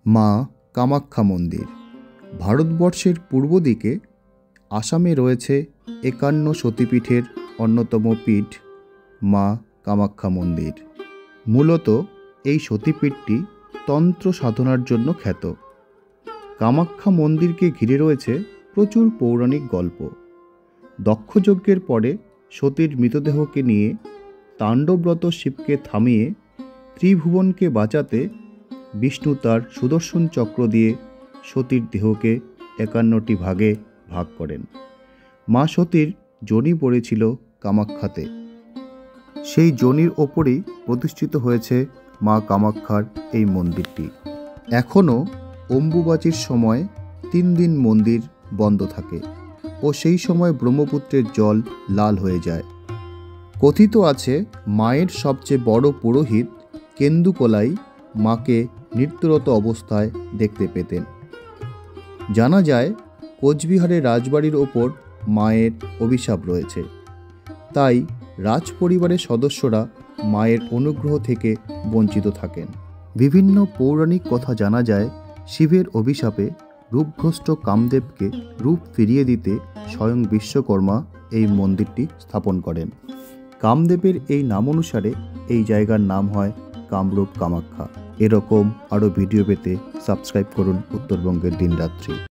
মা কামাখ্যা মন্দির। ভারতবর্ষের পূর্ব দিকে আসামে রয়েছে ৫১ সতীপীঠের অন্যতম পীঠ মা কামাখ্যা মন্দির। মূলত এই সতীপীঠটি তন্ত্র সাধনার জন্য খ্যাত। কামাখ্যা মন্দিরকে ঘিরে রয়েছে প্রচুর পৌরাণিক গল্প। দক্ষযজ্ঞের পরে সতীর মৃতদেহকে নিয়ে তাণ্ডবরত শিবকে থামিয়ে ত্রিভুবনকে বাঁচাতে বিষ্ণু তার সুদর্শন চক্র দিয়ে সতীর দেহকে ৫১টি ভাগে ভাগ করেন। মা সতীর যোনি পড়েছিল কামাখ্যাতে। সেই যোনির ওপরেই প্রতিষ্ঠিত হয়েছে মা কামাখ্যার এই মন্দিরটি। এখনও অম্বুবাচীর সময় ৩ দিন মন্দির বন্ধ থাকে ও সেই সময় ব্রহ্মপুত্রের জল লাল হয়ে যায়। কথিত আছে মায়ের সবচেয়ে বড় পুরোহিত কেন্দুকলাই মাকে নৃত্যরত অবস্থায় দেখতে পেতেন। জানা যায় কোচবিহারের রাজবাড়ির ওপর মায়ের অভিশাপ রয়েছে, তাই রাজ পরিবারের সদস্যরা মায়ের অনুগ্রহ থেকে বঞ্চিত থাকেন। বিভিন্ন পৌরাণিক কথা জানা যায় শিবের অভিশাপে রূপভ্রষ্ট কামদেবকে রূপ ফিরিয়ে দিতে স্বয়ং বিশ্বকর্মা এই মন্দিরটি স্থাপন করেন। কামদেবের এই নাম অনুসারে এই জায়গার নাম হয় কামরূপ কামাখ্যা। এরকম আরও ভিডিও পেতে সাবস্ক্রাইব করুন উত্তরবঙ্গের দিনরাত্রি।